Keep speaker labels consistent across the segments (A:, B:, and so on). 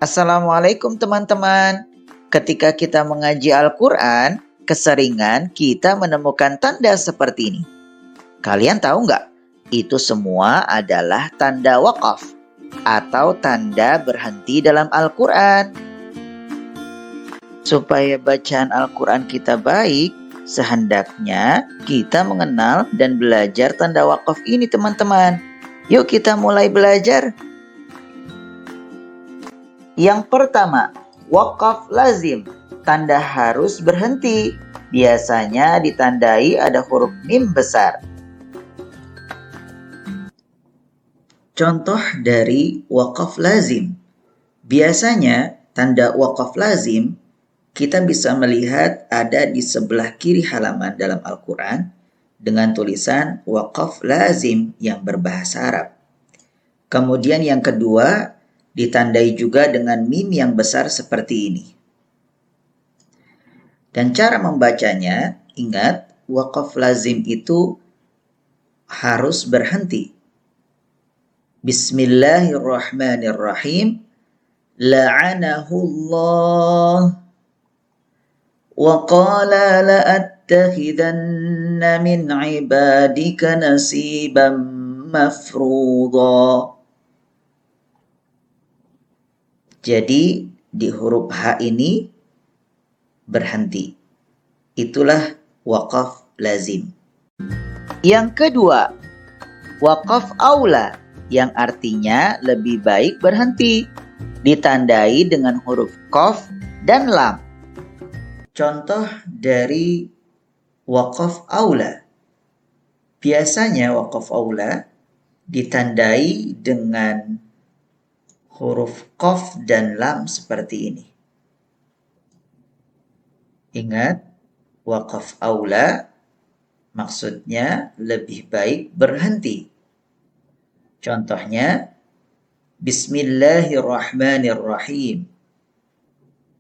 A: Assalamualaikum teman-teman. Ketika kita mengaji Al-Quran, keseringan kita menemukan tanda seperti ini. Kalian tahu nggak? Itu semua adalah tanda waqaf atau tanda berhenti dalam Al-Quran. Supaya bacaan Al-Quran kita baik, sehendaknya kita mengenal dan belajar tanda waqaf ini teman-teman. Yuk kita mulai belajar. Yang pertama, waqaf lazim, tanda harus berhenti. Biasanya ditandai ada huruf mim besar. Contoh dari waqaf lazim. Biasanya tanda waqaf lazim kita bisa melihat ada di sebelah kiri halaman dalam Al-Quran dengan tulisan waqaf lazim yang berbahasa Arab. Kemudian yang kedua, ditandai juga dengan mim yang besar seperti ini. Dan cara membacanya, ingat, waqaf lazim itu harus berhenti. Bismillahirrahmanirrahim. La'anahullah. Wa qala la'attakhidanna min ibadika nasiban mafruḍa. Jadi di huruf H ini berhenti. Itulah waqaf lazim. Yang kedua, waqaf aula yang artinya lebih baik berhenti. Ditandai dengan huruf qaf dan lam. Contoh dari waqaf aula. Biasanya waqaf aula ditandai dengan huruf qaf dan lam seperti ini. Ingat, waqaf aula maksudnya lebih baik berhenti. Contohnya, Bismillahirrahmanirrahim.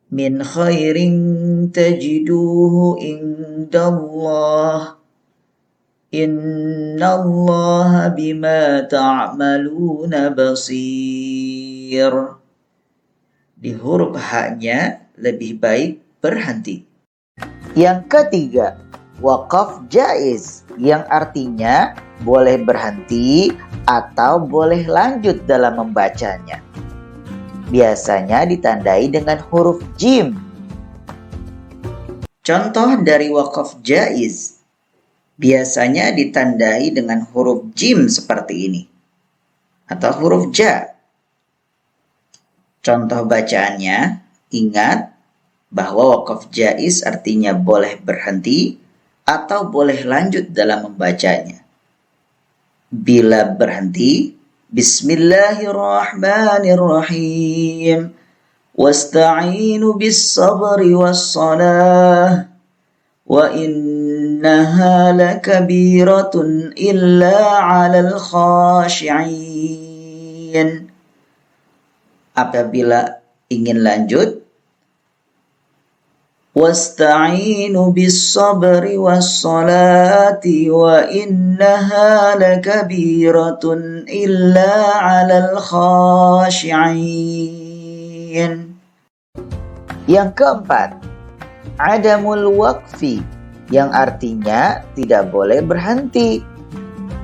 A: Min khairin tajiduhu indallah. Innallaha bima ta'maluna basir. Di huruf H-nya lebih baik berhenti. Yang ketiga, waqaf jaiz yang artinya boleh berhenti atau boleh lanjut dalam membacanya. Biasanya ditandai dengan huruf jim. Contoh dari waqaf jaiz biasanya ditandai dengan huruf jim seperti ini atau huruf ja. Contoh bacaannya, ingat bahwa waqaf jaiz artinya boleh berhenti atau boleh lanjut dalam membacanya. Bila berhenti, Bismillahirrahmanirrahim. Wasta'inu bis-sabri was-salah. Wa innaha lakabiratun illa 'alal khashi'in. Apabila ingin lanjut, Wasta'inu bis-sabri was-salati wa innaha lakabiratun illa 'alal khashi'in. Yang keempat, adamul waqfi yang artinya tidak boleh berhenti.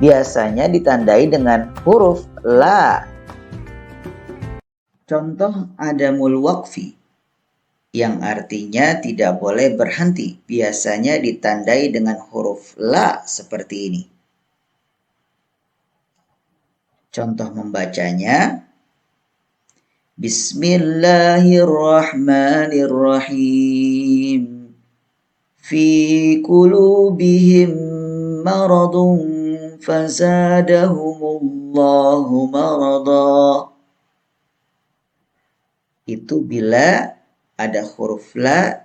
A: Biasanya ditandai dengan huruf la. Contoh adamul waqfi yang artinya tidak boleh berhenti. Biasanya ditandai dengan huruf la seperti ini. Contoh membacanya, Bismillahirrahmanirrahim. Fi qulubihim maradun fazadahumullahu marada. Itu bila ada huruf la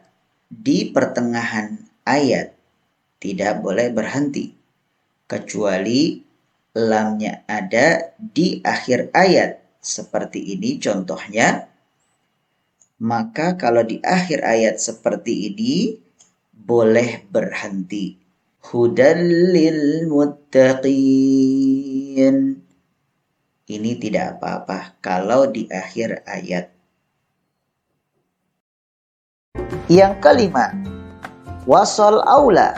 A: di pertengahan ayat. Tidak boleh berhenti. Kecuali lamnya ada di akhir ayat. Seperti ini contohnya. Maka kalau di akhir ayat seperti ini, boleh berhenti. Hudal lil muttaqin. Ini tidak apa-apa kalau di akhir ayat. Yang kelima, wasol aula,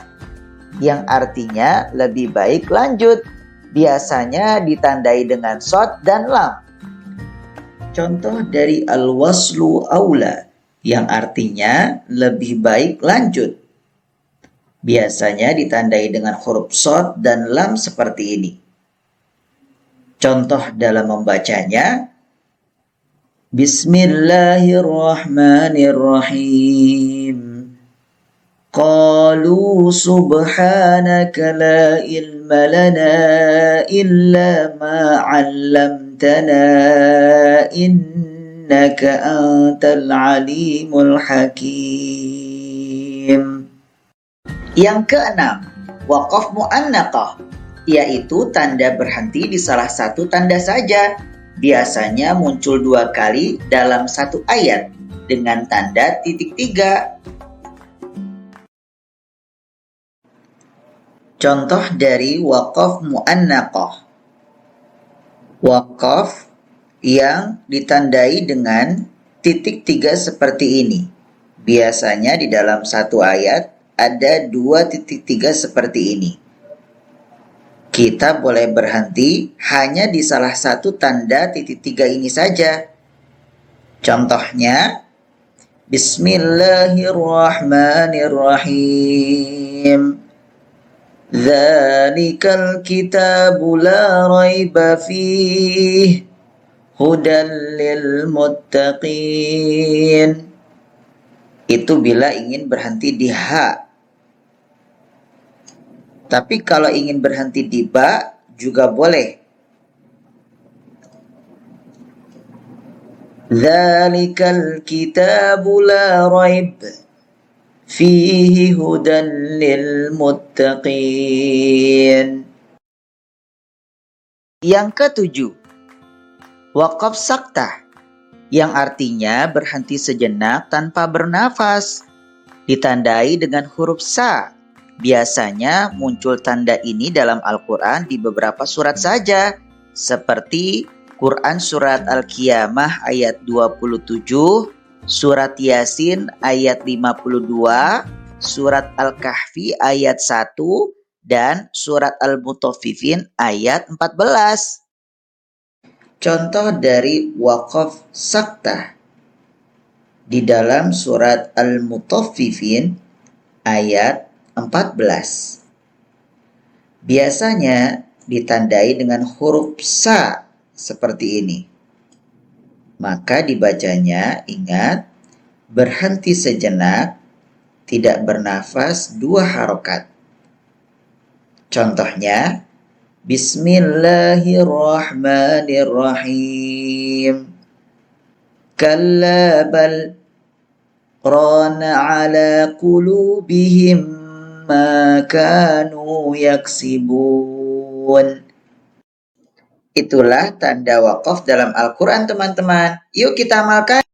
A: yang artinya lebih baik lanjut. Biasanya ditandai dengan shad dan lam. Contoh dari al-waslu aula, yang artinya lebih baik lanjut. Biasanya ditandai dengan huruf shad dan lam seperti ini. Contoh dalam membacanya, Bismillahirrahmanirrahim. Qalu subhanaka la ilma lana illa ma 'allamtana innaka antal alimul hakim. Yang keenam, waqaf mu'annaqah, yaitu tanda berhenti di salah satu tanda saja. Biasanya muncul 2 kali dalam satu ayat dengan tanda titik 3. Contoh dari waqaf mu'annaqah. Waqaf yang ditandai dengan titik 3 seperti ini. Biasanya di dalam satu ayat ada 2 titik 3 seperti ini. Kita boleh berhenti hanya di salah satu tanda titik 3 ini saja. Contohnya, Bismillahirrahmanirrahim. Dzalikal kitabu la raiba fihi hudan lil muttaqin. Itu bila ingin berhenti di ha. Tapi kalau ingin berhenti di ba juga boleh. Dzalikal kitabu la raib fihi hudan lil muttaqin. Yang ketujuh, waqaf saktah, yang artinya berhenti sejenak tanpa bernafas, ditandai dengan huruf sa. Biasanya muncul tanda ini dalam Al-Quran di beberapa surat saja, seperti Quran Surat Al-Qiyamah ayat 27, Surat Yasin ayat 52, Surat Al-Kahfi ayat 1, dan Surat Al-Mutaffifin ayat 14. Contoh dari waqaf saktah di dalam Surat Al-Mutaffifin ayat 14. Biasanya ditandai dengan huruf sa seperti ini. Maka dibacanya, ingat, berhenti sejenak, tidak bernafas 2 harokat. Contohnya, Bismillahirrahmanirrahim. Kalla bal rana ala qulubihim ma kanu yaksibun. Itulah tanda waqaf dalam Al-Quran, teman-teman. Yuk kita amalkan.